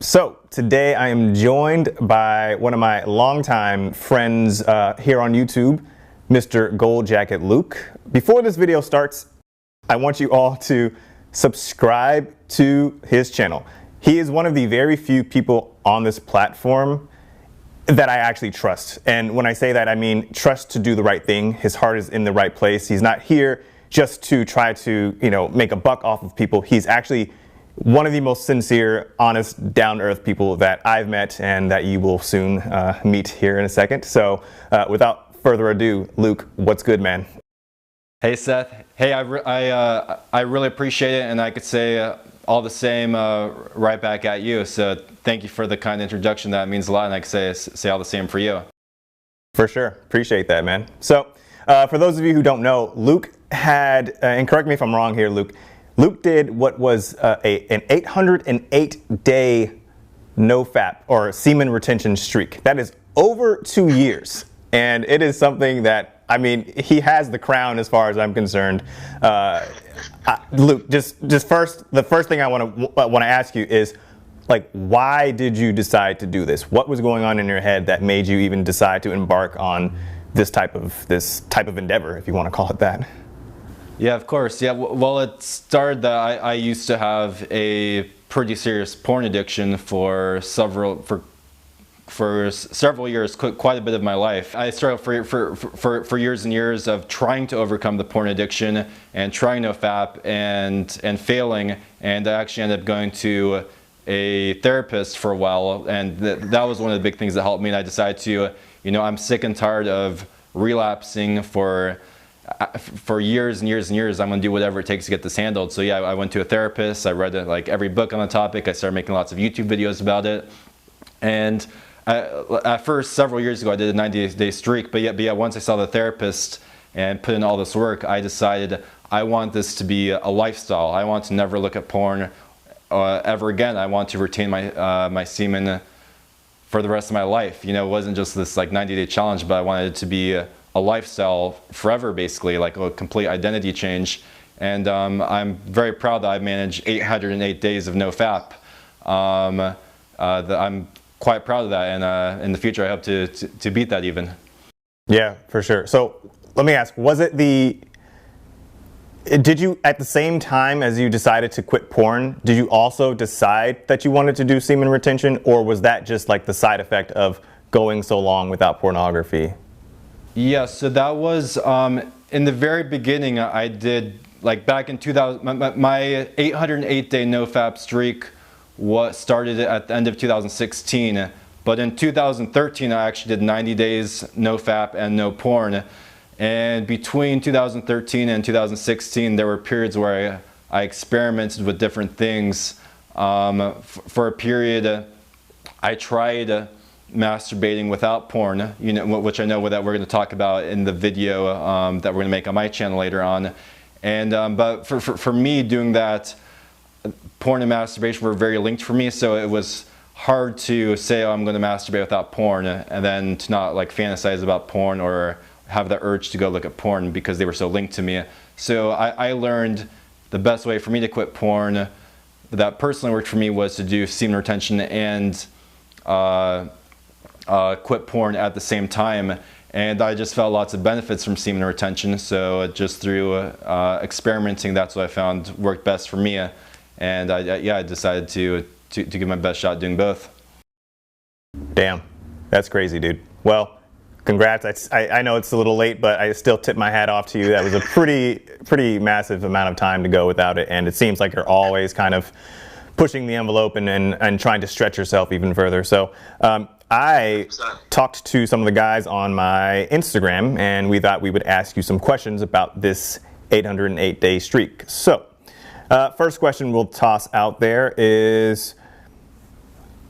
So today I am joined by one of my longtime friends here on YouTube, Mr. Gold Jacket Luke. Before this video starts, I want you all to subscribe to his channel. He is one of the very few people on this platform that I actually trust. And when I say that, I mean trust to do the right thing. His heart is in the right place. He's not here just to try to, make a buck off of people. He's actually one of the most sincere, honest, down-to-earth people that I've met and that you will soon meet here in a second. So without further ado, Luke, what's good, man? Hey, Seth. Hey, I really appreciate it, and I could say all the same right back at you. So thank you for the kind introduction. That means a lot, and I could say all the same for you. For sure. Appreciate that, man. So for those of you who don't know, Luke had, and correct me if I'm wrong here, Luke did what was an 808-day no-fap or semen retention streak. That is over 2 years, and it is something that, I mean, he has the crown as far as I'm concerned. Luke, just first, the first thing I want to ask you is, like, why did you decide to do this? What was going on in your head that made you even decide to embark on this type of endeavor, if you want to call it that? Yeah, of course. Yeah, well, it started that I used to have a pretty serious porn addiction for several years, quite a bit of my life. I struggled for years and years of trying to overcome the porn addiction and trying no fap and failing, and I actually ended up going to a therapist for a while, and that was one of the big things that helped me. And I decided to, I'm sick and tired of relapsing for years and years and years. I'm going to do whatever it takes to get this handled. So yeah, I went to a therapist. I read like every book on the topic. I started making lots of YouTube videos about it. And at first, several years ago, I did a 90-day streak. But yeah, once I saw the therapist and put in all this work, I decided I want this to be a lifestyle. I want to never look at porn ever again. I want to retain my semen for the rest of my life. It wasn't just this like 90-day challenge, but I wanted it to be a lifestyle forever, basically, like a complete identity change. And I'm very proud that I've managed 808 days of no fap. I'm quite proud of that, and in the future I hope to beat that even. Yeah, for sure. So let me ask, did you, at the same time as you decided to quit porn, did you also decide that you wanted to do semen retention, or was that just like the side effect of going so long without pornography? Yeah, so that was in the very beginning. I did, like, back in 2000, my 808-day no-fap streak started at the end of 2016, but in 2013 I actually did 90 days no-fap and no porn. And between 2013 and 2016 there were periods where I experimented with different things. For a period I tried masturbating without porn, which I know that we're going to talk about in the video that we're going to make on my channel later on. And but for me, doing that, porn and masturbation were very linked for me, so it was hard to say, oh, I'm going to masturbate without porn, and then to not like fantasize about porn or have the urge to go look at porn because they were so linked to me. So I learned the best way for me to quit porn that personally worked for me was to do semen retention and quit porn at the same time, and I just felt lots of benefits from semen retention. So just through experimenting, that's what I found worked best for me, and I decided to give my best shot doing both. Damn, that's crazy, dude. Well, congrats. I know it's a little late, but I still tip my hat off to you. That was a pretty massive amount of time to go without it, and it seems like you're always kind of pushing the envelope and trying to stretch yourself even further. So I talked to some of the guys on my Instagram, and we thought we would ask you some questions about this 808-day streak. So first question we'll toss out there is,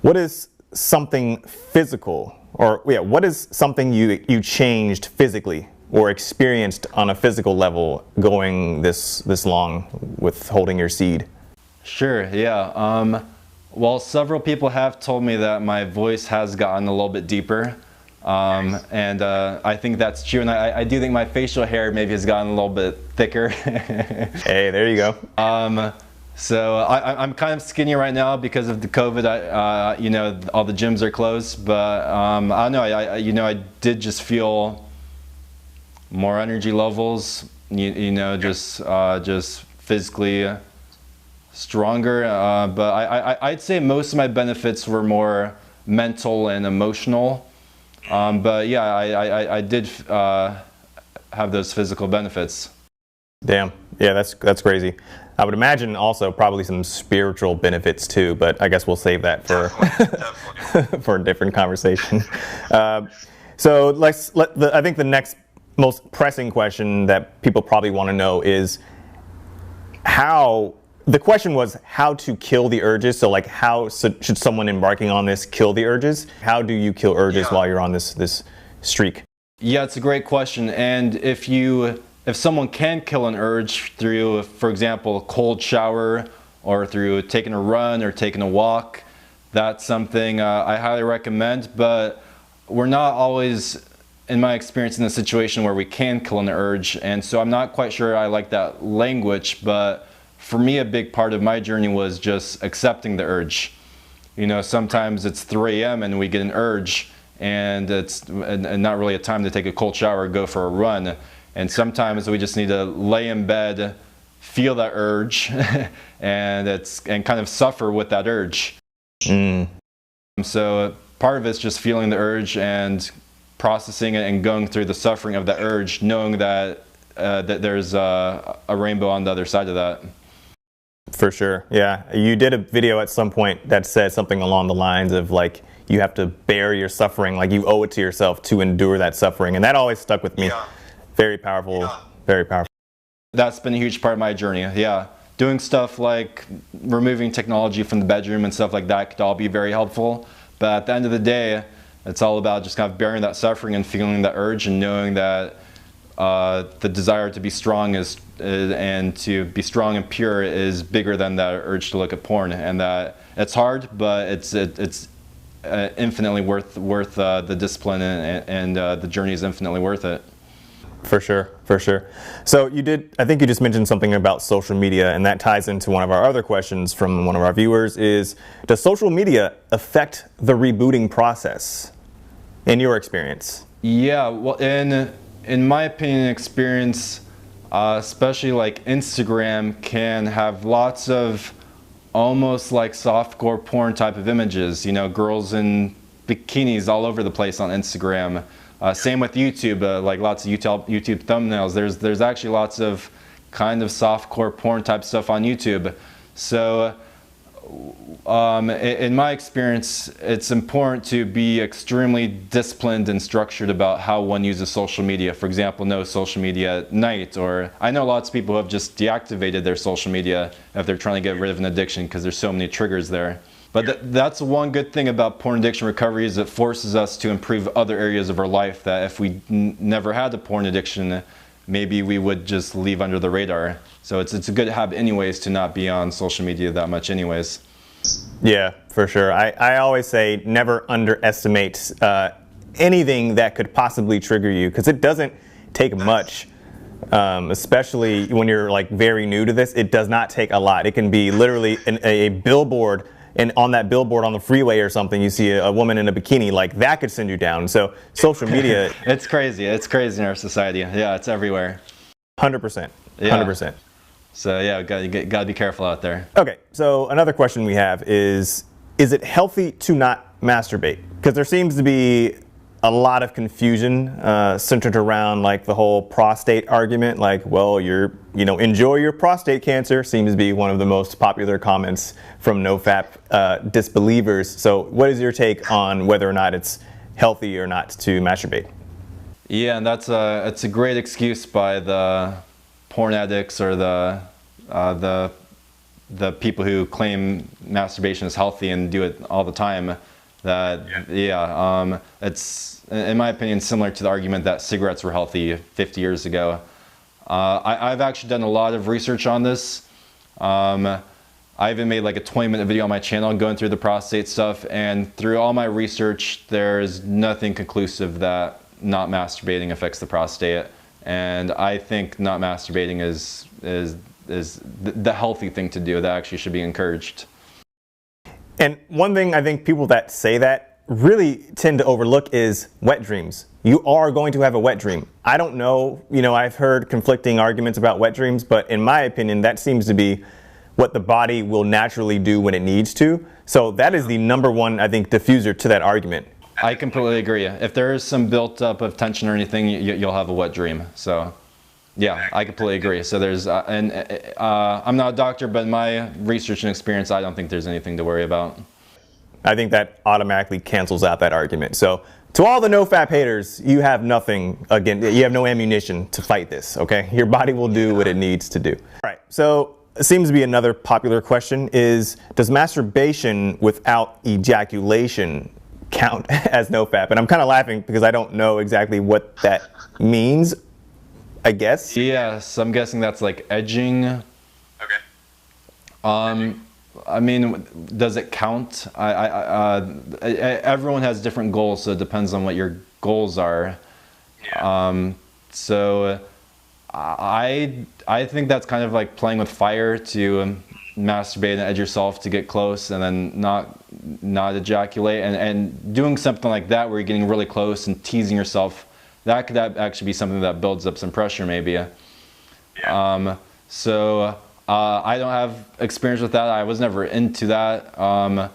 what is something physical, or yeah, what is something you changed physically or experienced on a physical level going this long with holding your seed? Sure, yeah. Well, several people have told me that my voice has gotten a little bit deeper, and I think that's true, and I do think my facial hair maybe has gotten a little bit thicker. Hey, there you go. So I'm kind of skinny right now because of the COVID. You know, all the gyms are closed, but I don't know. You know, I did just feel more energy levels. You know, just physically stronger. But I'd say most of my benefits were more mental and emotional. But yeah, I did have those physical benefits. Damn. Yeah, that's crazy. I would imagine also probably some spiritual benefits too, but I guess we'll save that for for a different conversation. So I think the next most pressing question that people probably want to know is the question was how to kill the urges. So like how should someone embarking on this kill the urges? How do you kill urges while you're on this streak? Yeah, it's a great question. And if someone can kill an urge through, for example, a cold shower or through taking a run or taking a walk, that's something I highly recommend. But we're not always, in my experience, in a situation where we can kill an urge. And so I'm not quite sure I like that language, but for me, a big part of my journey was just accepting the urge. You know, sometimes it's 3 a.m. and we get an urge and it's not really a time to take a cold shower or go for a run. And sometimes we just need to lay in bed, feel that urge, and kind of suffer with that urge. So part of it's just feeling the urge and processing it and going through the suffering of that urge, knowing that that there's a rainbow on the other side of that. For sure, yeah. You did a video at some point that said something along the lines of like you have to bear your suffering, like you owe it to yourself to endure that suffering, and that always stuck with me. Yeah. Very powerful, very powerful. That's been a huge part of my journey, yeah. Doing stuff like removing technology from the bedroom and stuff like that could all be very helpful. But at the end of the day, it's all about just kind of bearing that suffering and feeling that urge and knowing that the desire to be strong and to be strong and pure is bigger than that urge to look at porn. And that it's hard, but it's infinitely worth the discipline, and the journey is infinitely worth it. For sure, for sure. So I think you just mentioned something about social media, and that ties into one of our other questions from one of our viewers is, does social media affect the rebooting process in your experience? Yeah, well, in my opinion and experience, especially like Instagram can have lots of almost like softcore porn type of images, you know, girls in bikinis all over the place on Instagram. Same with YouTube, like lots of YouTube thumbnails. There's actually lots of kind of softcore porn type stuff on YouTube. So in my experience, it's important to be extremely disciplined and structured about how one uses social media. For example, no social media at night, or I know lots of people who have just deactivated their social media if they're trying to get rid of an addiction because there's so many triggers there. But that's one good thing about porn addiction recovery is it forces us to improve other areas of our life that if we never had a porn addiction, maybe we would just leave under the radar. So it's a good habit anyways to not be on social media that much anyways. Yeah, for sure. I always say never underestimate anything that could possibly trigger you, because it doesn't take much. Especially when you're like very new to this, it does not take a lot. It can be literally a billboard, and on that billboard on the freeway or something, you see a woman in a bikini, like that could send you down. So social media, it's crazy in our society. Yeah, it's everywhere. 100%. 100%. So yeah, you gotta be careful out there. Okay, so another question we have is it healthy to not masturbate? Because there seems to be a lot of confusion centered around like the whole prostate argument. Like, well, enjoy your prostate cancer seems to be one of the most popular comments from NoFap disbelievers. So what is your take on whether or not it's healthy or not to masturbate? Yeah, and it's a great excuse by the porn addicts or the people who claim masturbation is healthy and do it all the time. It's, in my opinion, similar to the argument that cigarettes were healthy 50 years ago. I've actually done a lot of research on this. I even made like a 20-minute video on my channel going through the prostate stuff, and through all my research, there's nothing conclusive that not masturbating affects the prostate. And I think not masturbating is the healthy thing to do that actually should be encouraged. And one thing I think people that say that really tend to overlook is wet dreams. You are going to have a wet dream. I don't know, I've heard conflicting arguments about wet dreams, but in my opinion, that seems to be what the body will naturally do when it needs to. So that is the number one, I think, diffuser to that argument. I completely agree. If there is some built up of tension or anything, you'll have a wet dream. So yeah, I completely agree. So there's, I'm not a doctor, but in my research and experience, I don't think there's anything to worry about. I think that automatically cancels out that argument. So to all the NoFap haters, you have nothing, again, you have no ammunition to fight this, okay? Your body will do what it needs to do. All right, so it seems to be another popular question is, does masturbation without ejaculation count as NoFap? And I'm kind of laughing because I don't know exactly what that means, I guess. Yes, I'm guessing that's like edging. Okay. I mean, does it count? Everyone has different goals, so it depends on what your goals are. Yeah. So I think that's kind of like playing with fire, to masturbate and edge yourself to get close and then not ejaculate, and doing something like that where you're getting really close and teasing yourself. That could actually be something that builds up some pressure, maybe. Yeah. I don't have experience with that. I was never into that. I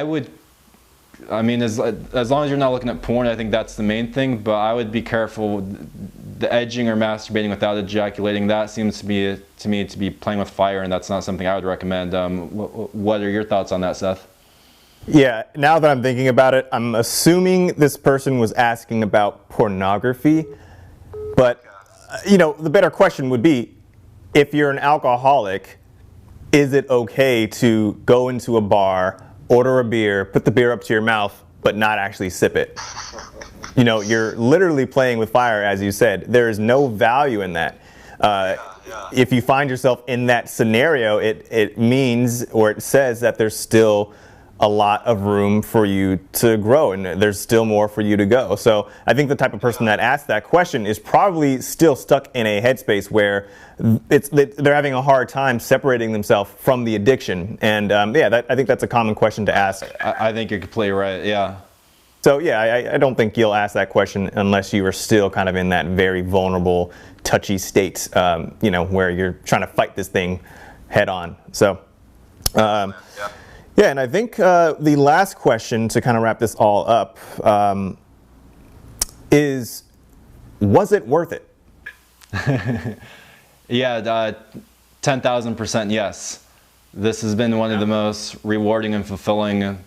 would, I mean, as long as you're not looking at porn, I think that's the main thing. But I would be careful. The edging or masturbating without ejaculating, that seems to me to be playing with fire, and that's not something I would recommend. What are your thoughts on that, Seth? Yeah, now that I'm thinking about it, I'm assuming this person was asking about pornography. But, the better question would be, if you're an alcoholic, is it okay to go into a bar, order a beer, put the beer up to your mouth, but not actually sip it? You're literally playing with fire, as you said. There is no value in that. If you find yourself in that scenario, it means, or it says that there's still a lot of room for you to grow, and there's still more for you to go. So I think the type of person that asked that question is probably still stuck in a headspace where they're having a hard time separating themselves from the addiction. And I think that's a common question to ask. I think you're completely right, yeah. So yeah, I don't think you'll ask that question unless you are still kind of in that very vulnerable, touchy state, where you're trying to fight this thing head on. So yeah, and I think the last question to kind of wrap this all up is, was it worth it? Yeah, 10,000% yes. This has been one of the most rewarding and fulfilling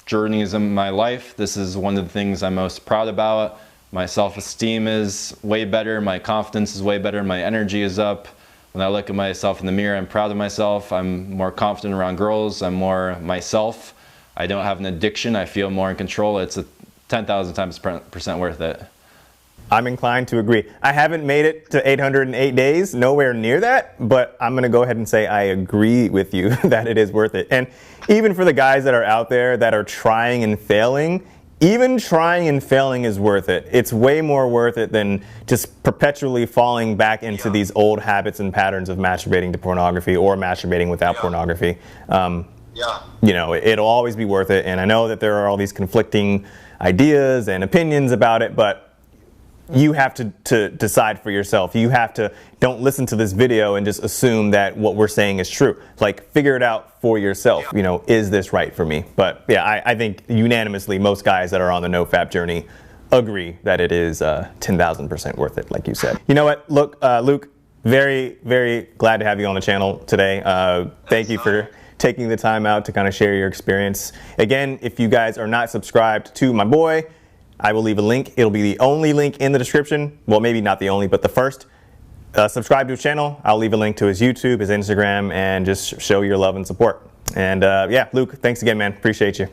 journeys in my life. This is one of the things I'm most proud about. My self-esteem is way better, my confidence is way better, my energy is up. When I look at myself in the mirror, I'm proud of myself. I'm more confident around girls. I'm more myself. I don't have an addiction. I feel more in control. It's 10,000% worth it. I'm inclined to agree. I haven't made it to 808 days, nowhere near that, but I'm going to go ahead and say I agree with you that it is worth it. And even for the guys that are out there that are trying and failing, even trying and failing is worth it. It's way more worth it than just perpetually falling back into these old habits and patterns of masturbating to pornography or masturbating without pornography. It'll always be worth it. And I know that there are all these conflicting ideas and opinions about it, but you have to decide for yourself. You have to, don't listen to this video and just assume that what we're saying is true. Like, figure it out for yourself. Is this right for me? But yeah, I think unanimously most guys that are on the NoFap journey agree that it is 10,000% worth it, like you said. You know what? Look, Luke, very, very glad to have you on the channel today. Thank you for taking the time out to kind of share your experience. Again, if you guys are not subscribed to my boy, I will leave a link. It'll be the only link in the description. Well, maybe not the only, but the first. Subscribe to his channel. I'll leave a link to his YouTube, his Instagram, and just show your love and support. And yeah, Luke, thanks again, man. Appreciate you.